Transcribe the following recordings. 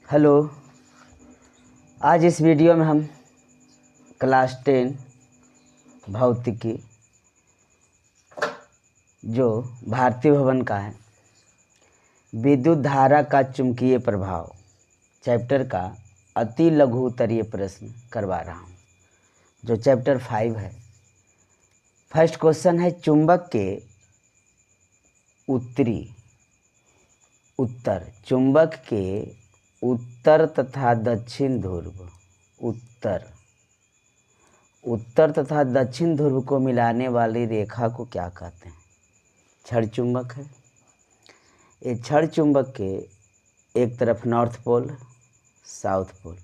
Hello. आज इस video में हम क्लास 10 भौतिकी जो भारतीय भवन का है, विद्युत धारा का चुंबकीय प्रभाव चैप्टर का अति लघु उत्तरीय प्रश्न करवा रहा हूँ, जो चैप्टर 5 है। फर्स्ट क्वेश्चन है, चुंबक के चुंबक के उत्तर तथा दक्षिण ध्रुव उत्तर तथा दक्षिण ध्रुव को मिलाने वाली रेखा को क्या कहते हैं? क्षण चुंबक है। ये क्षण चुंबक के एक तरफ नॉर्थ पोल, साउथ पोल,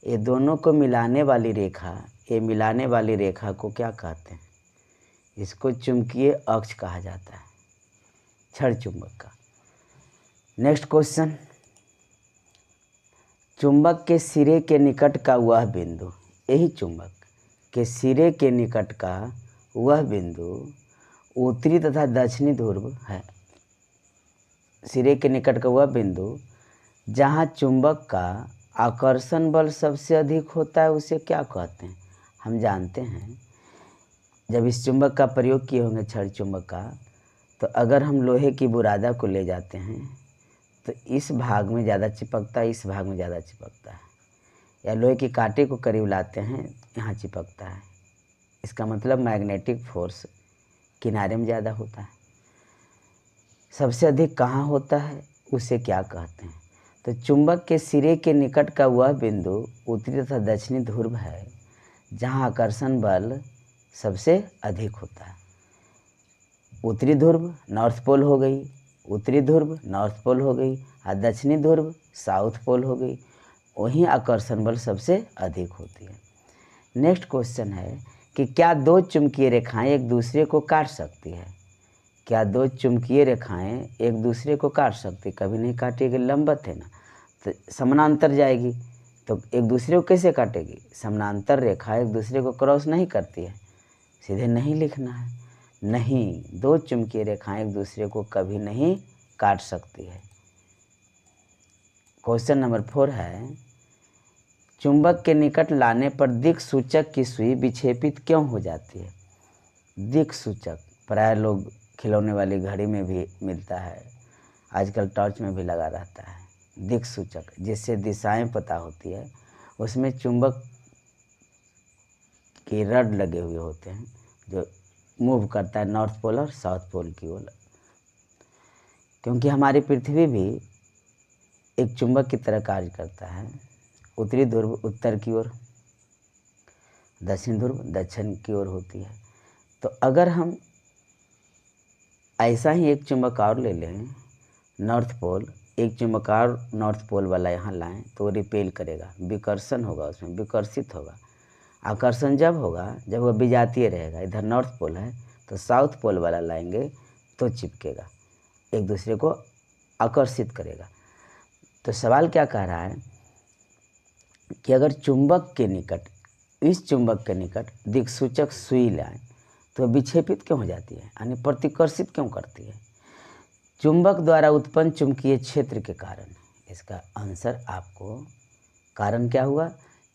ये दोनों को मिलाने वाली रेखा को क्या कहते हैं? इसको चुंबकीय अक्ष कहा जाता है, क्षण चुंबक का। नेक्स्ट क्वेश्चन, चुंबक के सिरे के निकट का वह बिंदु, यही चुंबक के सिरे के निकट का वह बिंदु उत्तरी तथा दक्षिणी ध्रुव है। सिरे के निकट का वह बिंदु जहाँ चुंबक का आकर्षण बल सबसे अधिक होता है, उसे क्या कहते हैं? हम जानते हैं, जब इस चुंबक का प्रयोग किए होंगे क्षण चुंबक का, तो अगर हम लोहे की बुरादा को ले जाते हैं तो इस भाग में ज़्यादा चिपकता है, इस भाग में ज़्यादा चिपकता है, या लोहे की कांटे को करीब लाते हैं, यहाँ चिपकता है। इसका मतलब मैग्नेटिक फोर्स किनारे में ज़्यादा होता है। सबसे अधिक कहाँ होता है, उसे क्या कहते हैं? तो चुंबक के सिरे के निकट का वह बिंदु उत्तरी तथा दक्षिणी ध्रुव है, जहाँ आकर्षण बल सबसे अधिक होता है। उत्तरी ध्रुव नॉर्थ पोल हो गई, उत्तरी ध्रुव नॉर्थ पोल हो गई, और दक्षिणी ध्रुव साउथ पोल हो गई, वहीं आकर्षण बल सबसे अधिक होती है। नेक्स्ट क्वेश्चन है कि क्या दो चुंबकीय रेखाएं एक दूसरे को काट सकती है? क्या दो चुंबकीय रेखाएं एक दूसरे को काट सकती? कभी नहीं काटेगी, लंबवत है ना, तो समानांतर जाएगी, तो एक दूसरे को कैसे काटेगी? समानांतर रेखा एक दूसरे को क्रॉस नहीं करती है, सीधे नहीं लिखना है। नहीं, दो चुंबकीय रेखाएं एक दूसरे को कभी नहीं काट सकती है। क्वेश्चन नंबर 4 है, चुंबक के निकट लाने पर दिक् सूचक की सुई विक्षेपित क्यों हो जाती है? दिक् सूचक प्राय लोग खिलौने वाली घड़ी में भी मिलता है, आजकल टॉर्च में भी लगा रहता है। दिक् सूचक जिससे दिशाएं पता होती है, उसमें चुंबक के रड लगे हुए होते हैं जो मूव करता है नॉर्थ पोल और साउथ पोल की ओर। क्योंकि हमारी पृथ्वी भी एक चुंबक की तरह कार्य करता है। उत्तरी ध्रुव उत्तर की ओर, दक्षिण ध्रुव दक्षिण की ओर होती है। तो अगर हम ऐसा ही एक चुंबक और ले लें, नॉर्थ पोल, एक चुंबक और नॉर्थ पोल वाला यहाँ लाएं, तो वो रिपेल करेगा, विकर्षण होगा, उसमें विकर्षित होगा। आकर्षण जब होगा जब वह विजातीय रहेगा। इधर नॉर्थ पोल है तो साउथ पोल वाला लाएंगे तो चिपकेगा, एक दूसरे को आकर्षित करेगा। तो सवाल क्या कह रहा है कि अगर चुंबक के निकट, इस चुंबक के निकट दिक्सूचक सुई लाएं तो विक्षेपित क्यों हो जाती है, यानी प्रतिकर्षित क्यों करती है? चुंबक द्वारा उत्पन्न चुंबकीय क्षेत्र के कारण। इसका आंसर आपको, कारण क्या हुआ?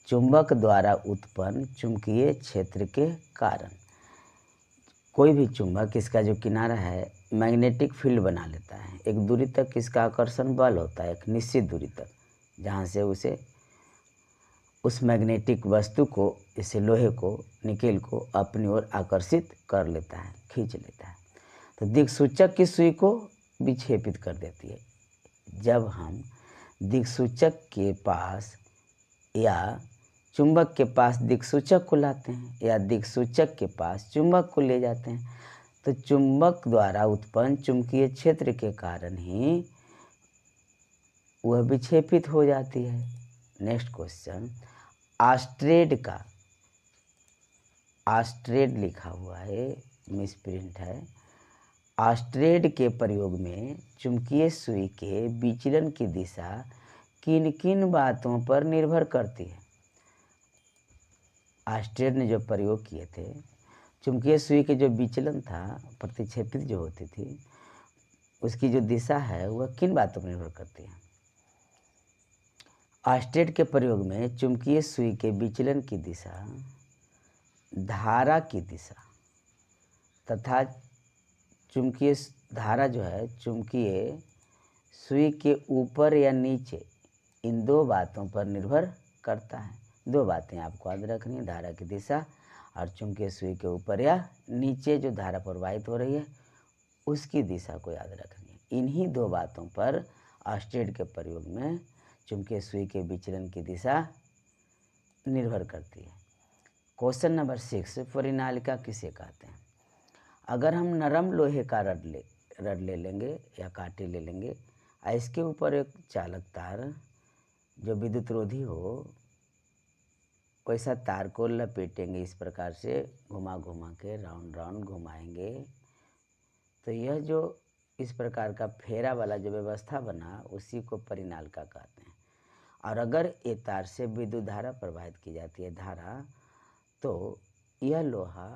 चुंबक द्वारा उत्पन्न चुंबकीय क्षेत्र के कारण। कोई भी चुंबक, इसका जो किनारा है मैग्नेटिक फील्ड बना लेता है। एक दूरी तक इसका आकर्षण बल होता है, एक निश्चित दूरी तक, जहाँ से उसे उस मैग्नेटिक वस्तु को, जैसे लोहे को, निकेल को अपनी ओर आकर्षित कर लेता है, खींच लेता है। तो दिक्सूचक की सुई को विक्षेपित कर देती है। जब हम दिक्सूचक के पास या चुंबक के पास दिक्सूचक को लाते हैं या दिक्सूचक के पास चुंबक को ले जाते हैं, तो चुंबक द्वारा उत्पन्न चुंबकीय क्षेत्र के कारण ही वह विक्षेपित हो जाती है। नेक्स्ट क्वेश्चन, आस्ट्रेड लिखा हुआ है, मिसप्रिंट है। आस्ट्रेड के प्रयोग में चुंबकीय सुई के विचलन की दिशा किन किन बातों पर निर्भर करती है? आस्ट्रेड ने जो प्रयोग किए थे, चुंबकीय सुई के जो विचलन था, प्रतिक्षेपित जो होती थी, उसकी जो दिशा है वह किन बातों पर निर्भर करती है? ऑस्टेट के प्रयोग में चुंबकीय सुई के विचलन की दिशा, धारा की दिशा तथा चुंबकीय धारा जो है चुंबकीय सुई के ऊपर या नीचे, इन दो बातों पर निर्भर करता है। दो बातें आपको याद रखनी है, धारा की दिशा और चुंबकीय सुई के ऊपर या नीचे जो धारा प्रवाहित हो रही है उसकी दिशा को याद रखनी है। इन्हीं दो बातों पर ऑस्टेट के प्रयोग में चुंबकीय सुई के विचलन की दिशा निर्भर करती है। क्वेश्चन नंबर 6, परिनालिका किसे कहते हैं? अगर हम नरम लोहे का रड ले लेंगे या कांटे ले लेंगे, इसके ऊपर एक चालक तार जो विद्युत रोधी हो, वैसा तार को लपेटेंगे, इस प्रकार से घुमा घुमा के राउंड राउंड घुमाएंगे, तो यह जो इस प्रकार का फेरा वाला जो व्यवस्था बना उसी को परिनालिका कहते हैं। और अगर ये तार से विद्युत धारा प्रवाहित की जाती है धारा, तो यह लोहा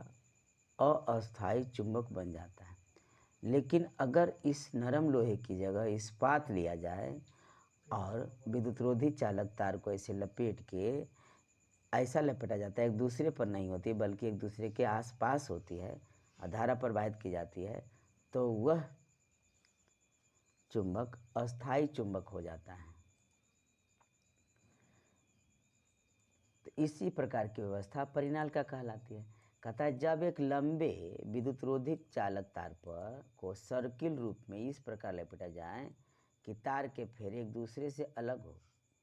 अस्थायी चुंबक बन जाता है। लेकिन अगर इस नरम लोहे की जगह इस्पात लिया जाए और विद्युतरोधी चालक तार को ऐसे लपेट के ऐसा लपेटा जाता है, एक दूसरे पर नहीं होती बल्कि एक दूसरे के आसपास होती है और धारा प्रवाहित की जाती है, तो वह चुंबक अस्थायी चुंबक हो जाता है। तो इसी प्रकार की व्यवस्था परिनालिका कहलाती है। कहता है जब एक लंबे विद्युतरोधी चालक तार पर को सर्किल रूप में इस प्रकार लपेटा जाए कि तार के फेरे एक दूसरे से अलग हो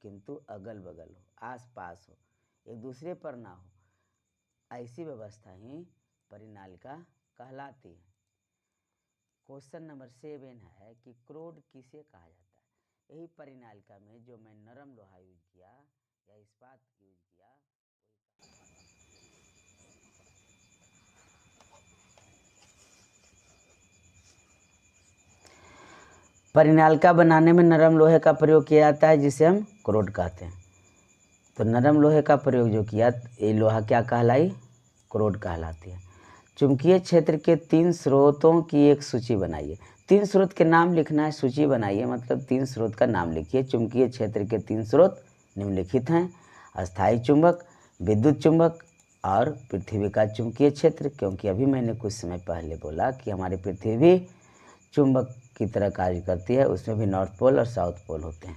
किंतु अगल बगल हो, आस पास हो, एक दूसरे पर ना हो, ऐसी व्यवस्था ही परिनालिका कहलाती है। क्वेश्चन नंबर 7 है कि क्रोड किसे कहा जाता है? यही परिनालिका में जो मैं नरम लोहा यूज किया या इस्पात यूज किया। परिनालिका बनाने में नरम लोहे का प्रयोग किया जाता है जिसे हम क्रोड कहते हैं। तो नरम लोहे का प्रयोग जो किया, ये लोहा क्या कहलाई? क्रोड कहलाती है। चुंबकीय क्षेत्र के 3 स्रोतों की एक सूची बनाइए। 3 स्रोत के नाम लिखना है, सूची बनाइए मतलब 3 स्रोत का नाम लिखिए। चुंबकीय क्षेत्र के 3 स्रोत निम्नलिखित हैं: अस्थायी चुंबक, विद्युत चुंबक और पृथ्वी का चुंबकीय क्षेत्र। क्योंकि अभी मैंने कुछ समय पहले बोला कि हमारी पृथ्वी भी चुंबक की तरह कार्य करती है, उसमें भी नॉर्थ पोल और साउथ पोल होते हैं।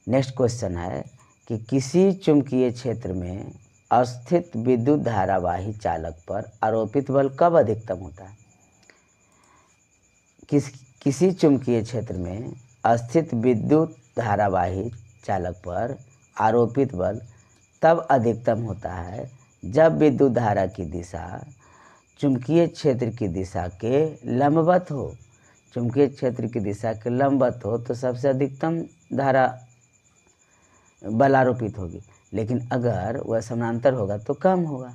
नेक्स्ट क्वेश्चन है कि किसी चुंबकीय क्षेत्र में स्थित विद्युत धारावाही चालक पर आरोपित बल कब अधिकतम होता है? किसी चुंबकीय क्षेत्र में स्थित विद्युत धारावाही चालक पर आरोपित बल तब अधिकतम होता है जब विद्युत धारा की दिशा चुंबकीय क्षेत्र की दिशा के लंबवत हो। चुंबकीय क्षेत्र की दिशा के लंबवत हो तो सबसे अधिकतम धारा बल आरोपित होगी, लेकिन अगर वह समानांतर होगा तो कम होगा।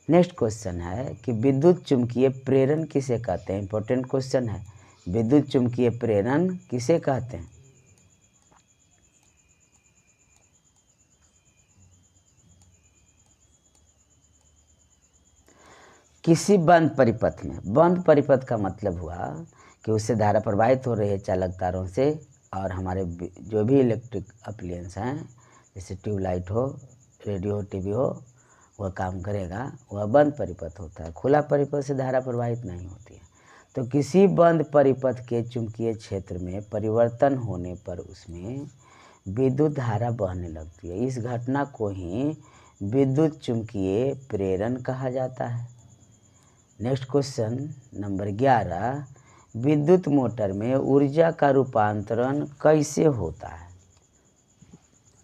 नेक्स्ट क्वेश्चन है कि विद्युत चुंबकीय प्रेरण किसे कहते हैं? इंपॉर्टेंट क्वेश्चन है। विद्युत चुंबकीय प्रेरण किसे कहते हैं? किसी बंद परिपथ में, बंद परिपथ का मतलब हुआ कि उससे धारा प्रवाहित हो रही है चालक तारों से, और हमारे जो भी इलेक्ट्रिक अप्लायंस हैं जैसे ट्यूबलाइट हो, रेडियो, टीवी हो, वह काम करेगा, वह बंद परिपथ होता है। खुला परिपथ से धारा प्रवाहित नहीं होती है। तो किसी बंद परिपथ के चुंबकीय क्षेत्र में परिवर्तन होने पर उसमें विद्युत धारा बहने लगती है। इस घटना को ही विद्युत चुंबकीय प्रेरण कहा जाता है। नेक्स्ट क्वेश्चन नंबर 11, विद्युत मोटर में ऊर्जा का रूपांतरण कैसे होता है?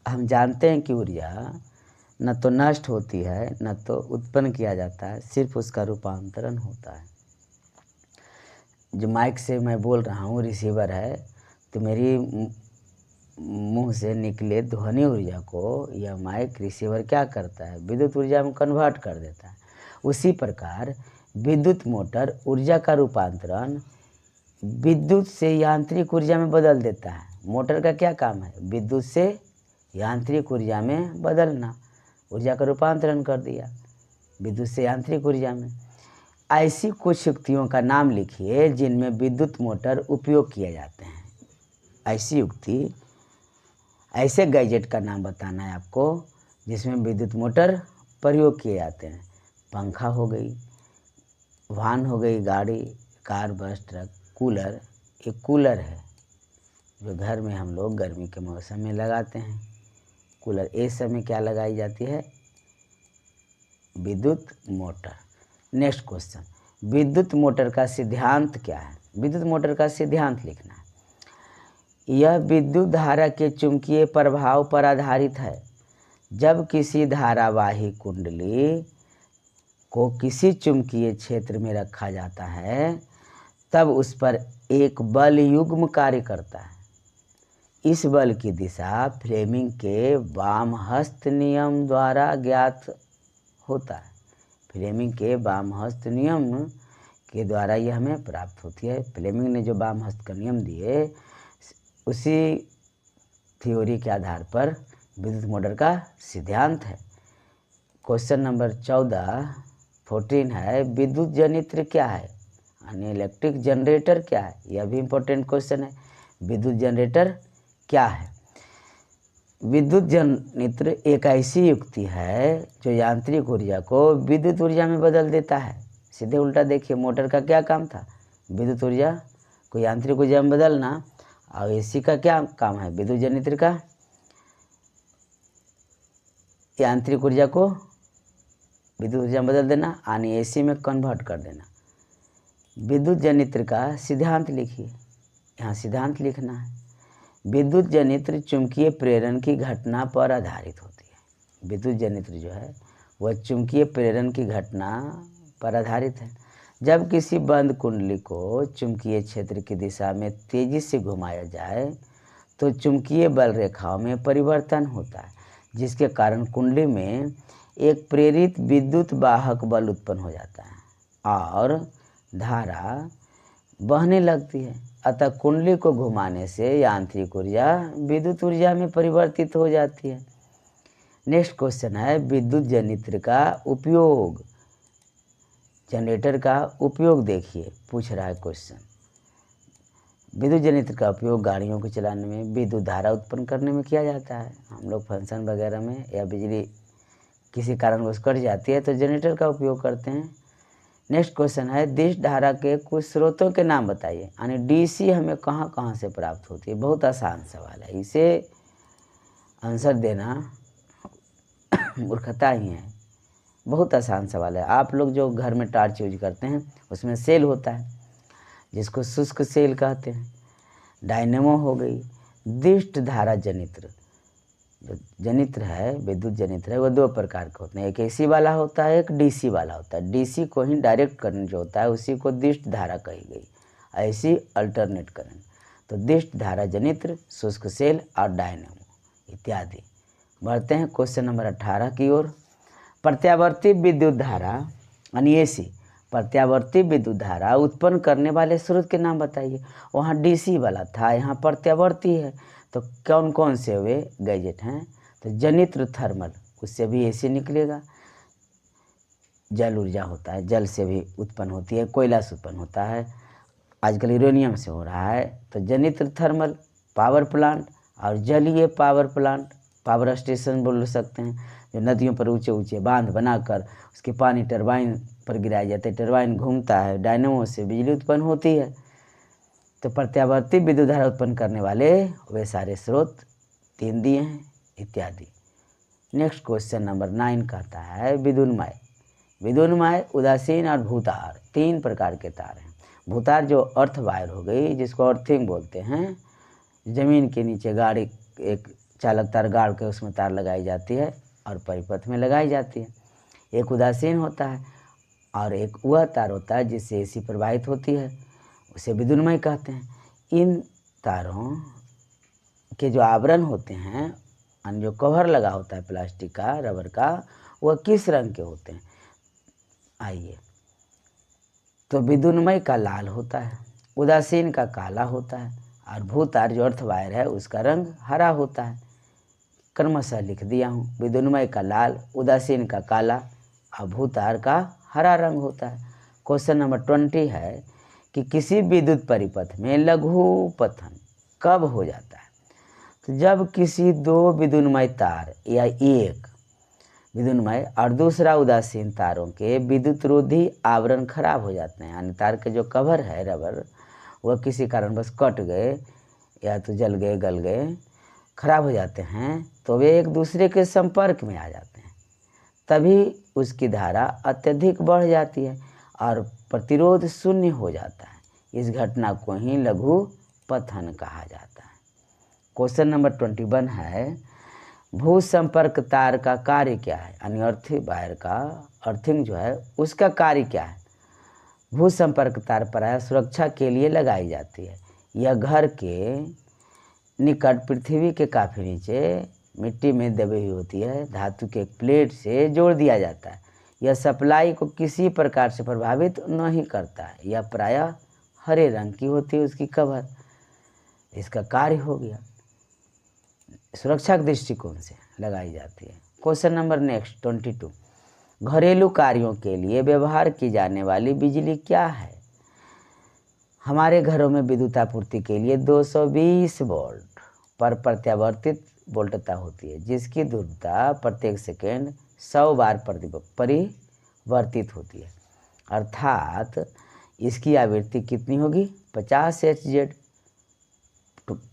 हम जानते हैं कि ऊर्जा न तो नष्ट होती है न तो उत्पन्न किया जाता है, सिर्फ उसका रूपांतरण होता है। जो माइक से मैं बोल रहा हूँ रिसीवर है, तो मेरी मुंह से निकले ध्वनि ऊर्जा को यह माइक रिसीवर क्या करता है? विद्युत ऊर्जा में कन्वर्ट कर देता है। उसी प्रकार विद्युत मोटर ऊर्जा का रूपांतरण विद्युत से यांत्रिक ऊर्जा में बदल देता है। मोटर का क्या काम है? विद्युत से यांत्रिक ऊर्जा में बदलना। ऊर्जा का रूपांतरण कर दिया विद्युत से यांत्रिक ऊर्जा में। ऐसी कुछ युक्तियों का नाम लिखिए जिनमें विद्युत मोटर उपयोग किए जाते हैं। ऐसी युक्ति ऐसे गैजेट का नाम बताना है आपको जिसमें विद्युत मोटर प्रयोग किए जाते हैं। पंखा हो गई, वाहन हो गई, गाड़ी, कार, बस, ट्रक, कूलर। एक कूलर है जो घर में हम लोग गर्मी के मौसम में लगाते हैं। कूलर इस समय क्या लगाई जाती है? विद्युत मोटर। नेक्स्ट क्वेश्चन, विद्युत मोटर का सिद्धांत क्या है? विद्युत मोटर का सिद्धांत लिखना है। यह विद्युत धारा के चुंबकीय प्रभाव पर आधारित है। जब किसी धारावाही कुंडली को किसी चुंबकीय क्षेत्र में रखा जाता है तब उस पर एक बल युग्म कार्य करता है। इस बल की दिशा फ्लेमिंग के वामहस्त नियम द्वारा ज्ञात होता है। फ्लेमिंग के वामहस्त नियम के द्वारा यह हमें प्राप्त होती है। फ्लेमिंग ने जो वामहस्त का नियम दिए उसी थ्योरी के आधार पर विद्युत मोटर का सिद्धांत है। क्वेश्चन नंबर 14 है, विद्युत जनित्र क्या है? यानी इलेक्ट्रिक जनरेटर क्या है? यह भी इम्पोर्टेंट क्वेश्चन है। विद्युत जनरेटर क्या है? विद्युत जनित्र एक ऐसी युक्ति है जो यांत्रिक ऊर्जा को विद्युत ऊर्जा में बदल देता है। सीधे उल्टा देखिए, मोटर का क्या काम था? विद्युत ऊर्जा को यांत्रिक ऊर्जा में बदलना। और एसी का क्या काम है? विद्युत जनित्र का यांत्रिक ऊर्जा को विद्युत ऊर्जा में बदल देना, यानी एसी में कन्वर्ट कर देना। विद्युत जनित्र का सिद्धांत लिखिए। यहाँ सिद्धांत लिखना है। विद्युत जनित्र चुंबकीय प्रेरण की घटना पर आधारित होती है। विद्युत जनित्र जो है वह चुंबकीय प्रेरण की घटना पर आधारित है। जब किसी बंद कुंडली को चुंबकीय क्षेत्र की दिशा में तेजी से घुमाया जाए तो चुंबकीय बल रेखाओं में परिवर्तन होता है, जिसके कारण कुंडली में एक प्रेरित विद्युत वाहक बल उत्पन्न हो जाता है और धारा बहने लगती है। अतः कुंडली को घुमाने से यांत्रिक ऊर्जा विद्युत ऊर्जा में परिवर्तित हो जाती है। नेक्स्ट क्वेश्चन है, विद्युत जनित्र का उपयोग। जनरेटर का उपयोग देखिए, पूछ रहा है क्वेश्चन। विद्युत जनित्र का उपयोग गाड़ियों को चलाने में, विद्युत धारा उत्पन्न करने में किया जाता है। हम लोग फंक्शन वगैरह में या बिजली किसी कारणवश कट जाती है तो जनरेटर का उपयोग करते हैं। नेक्स्ट क्वेश्चन है, दिश धारा के कुछ स्रोतों के नाम बताइए। यानी डीसी हमें कहाँ कहाँ से प्राप्त होती है? बहुत आसान सवाल है, इसे आंसर देना मूर्खता ही है। बहुत आसान सवाल है। आप लोग जो घर में टॉर्च यूज करते हैं उसमें सेल होता है जिसको शुष्क सेल कहते हैं। डायनेमो हो गई। दिष्ट धारा जनित्र, जो जनित्र है विद्युत जनित्र है, वह दो प्रकार के होते हैं। एक एसी वाला होता है, एक डीसी वाला होता है। डीसी को ही डायरेक्ट करंट जो होता है उसी को दिष्ट धारा कही गई, ऐसी अल्टरनेट करंट। तो दिष्ट धारा जनित्र, शुष्क सेल और डायनेमो इत्यादि। बढ़ते हैं क्वेश्चन नंबर 18 की ओर। प्रत्यावर्ती विद्युत धारा यानी एसी, प्रत्यावर्ती विद्युत धारा उत्पन्न करने वाले स्रोत के नाम बताइए। वहाँ डीसी वाला था, यहाँ प्रत्यावर्ती है, तो कौन कौन से वे गैजेट हैं? तो जनित्र थर्मल, उससे भी एसी निकलेगा। जल ऊर्जा होता है, जल से भी उत्पन्न होती है, कोयला से उत्पन्न होता है, आजकल यूरेनियम से हो रहा है। तो जनित्र थर्मल पावर प्लांट और जलीय पावर प्लांट, पावर स्टेशन बोल सकते हैं, जो नदियों पर ऊंचे ऊंचे बांध बनाकर उसके पानी टरबाइन पर गिराया जाता है, टरबाइन घूमता है, डायनेमो से बिजली उत्पन्न होती है। तो प्रत्यावर्ती विद्युत धारा उत्पन्न करने वाले वे सारे स्रोत 3 दिए हैं इत्यादि। नेक्स्ट क्वेश्चन नंबर 9 कहता है, विद्युन्माय। विद्युन्माय, उदासीन और भूतार 3 प्रकार के तार हैं। भूतार जो अर्थ वायर हो गई, जिसको अर्थिंग बोलते हैं, ज़मीन के नीचे गाड़ी एक चालक तार गाड़ के उसमें तार लगाई जाती है और परिपथ में लगाई जाती है। एक उदासीन होता है और एक वह तार होता है जिससे एसी प्रवाहित होती है, उसे विद्युन्मय कहते हैं। इन तारों के जो आवरण होते हैं, जो कवर लगा होता है प्लास्टिक का, रबर का, वह किस रंग के होते हैं? आइए, तो विद्युन्मय का लाल होता है, उदासीन का काला होता है और भूतार जो अर्थ वायर है उसका रंग हरा होता है। क्रमशः लिख दिया हूँ, विद्युन्मय का लाल, उदासीन का काला और भूतार का हरा रंग होता है। क्वेश्चन नंबर 20 है कि किसी विद्युत परिपथ में लघु पतन कब हो जाता है? तो जब किसी दो विद्युन्मय तार या एक विद्युन्मय और दूसरा उदासीन तारों के विद्युत रोधी आवरण खराब हो जाते हैं, यानी तार के जो कवर है रबर वह किसी कारणवश कट गए या तो जल गए, गल गए, खराब हो जाते हैं, तो वे एक दूसरे के संपर्क में आ जाते हैं, तभी उसकी धारा अत्यधिक बढ़ जाती है और प्रतिरोध शून्य हो जाता है। इस घटना को ही लघु पतन कहा जाता है। क्वेश्चन नंबर 21 है, भू संपर्क तार का कार्य क्या है, यानी अर्थिंग वायर का अर्थिंग जो है उसका कार्य क्या है। भू संपर्क तार प्रायः सुरक्षा के लिए लगाई जाती है। यह घर के निकट पृथ्वी के काफ़ी नीचे मिट्टी में दबी हुई होती है, धातु के प्लेट से जोड़ दिया जाता है। यह सप्लाई को किसी प्रकार से प्रभावित नहीं करता है। यह प्रायः हरे रंग की होती है उसकी कवर, इसका कार्य हो गया, सुरक्षा के दृष्टिकोण से लगाई जाती है। क्वेश्चन नंबर नेक्स्ट 22, घरेलू कार्यों के लिए व्यवहार की जाने वाली बिजली क्या है। हमारे घरों में विद्युत आपूर्ति के लिए 220 वोल्ट पर प्रत्यावर्तित वोल्टता होती है, जिसकी ध्रुवता प्रत्येक सेकेंड 100 बार परिवर्तित होती है, अर्थात इसकी आवृत्ति कितनी होगी 50 Hz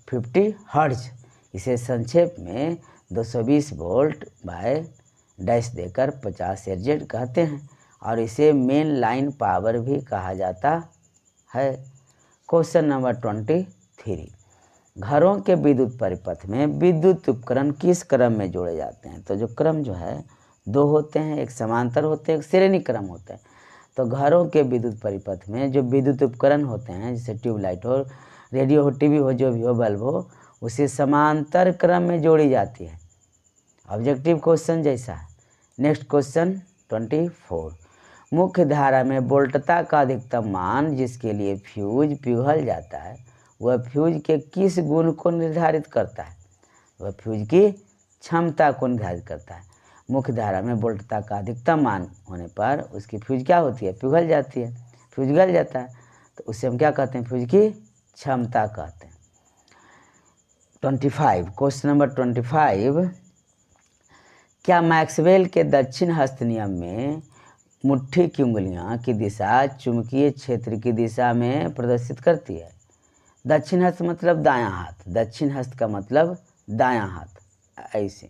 50 हर्ट्ज। इसे संक्षेप में 220 वोल्ट बाय डैश देकर 50 Hz कहते हैं और इसे मेन लाइन पावर भी कहा जाता है। क्वेश्चन नंबर 23, घरों के विद्युत परिपथ में विद्युत उपकरण किस क्रम में जोड़े जाते हैं। तो जो क्रम जो है दो होते हैं, एक समांतर होते हैं, एक श्रेणी क्रम होते हैं। तो घरों के विद्युत परिपथ में जो विद्युत उपकरण होते हैं, जैसे ट्यूबलाइट हो, रेडियो हो, टीवी हो, जो भी हो, बल्ब हो, उसे समांतर क्रम में जोड़ी जाती है। ऑब्जेक्टिव क्वेश्चन जैसा है। नेक्स्ट क्वेश्चन 24, मुख्य धारा में वोल्टता का अधिकतम मान जिसके लिए फ्यूज पिघल जाता है, वह फ्यूज के किस गुण को निर्धारित करता है। वह फ्यूज की क्षमता को निर्धारित करता है। मुख्य धारा में वोल्टता का अधिकतम मान होने पर उसकी फ्यूज क्या होती है, पिघल जाती है, फ्यूज गल जाता है, तो उसे हम क्या कहते हैं, फ्यूज की क्षमता कहते हैं। 25, क्वेश्चन नंबर 25, क्या मैक्सवेल के दक्षिण हस्त नियम में मुट्ठी की उंगलियां की दिशा चुंबकीय क्षेत्र की दिशा में प्रदर्शित करती है। दक्षिण हस्त मतलब दायां हाथ, दक्षिण हस्त का मतलब दायां हाथ, ऐसे।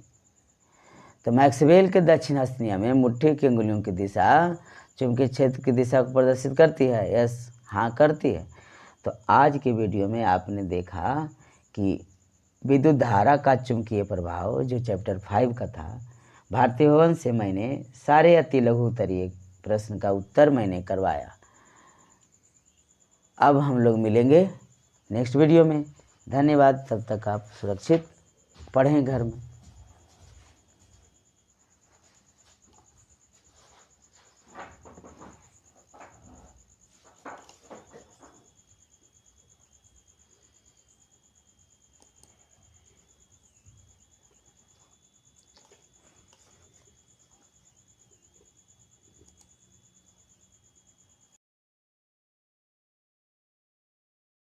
तो मैक्सवेल के दक्षिण हस्त नियम में मुट्ठी की उंगलियों की दिशा चुंबकीय क्षेत्र की दिशा को प्रदर्शित करती है। यस, हाँ करती है। तो आज के वीडियो में आपने देखा कि विद्युत धारा का चुंबकीय प्रभाव जो चैप्टर 5 का था, भारतीय भवन से मैंने सारे अति लघु उत्तरीय प्रश्न का उत्तर मैंने करवाया। अब हम लोग मिलेंगे नेक्स्ट वीडियो में। धन्यवाद। तब तक आप सुरक्षित पढ़ें घर में।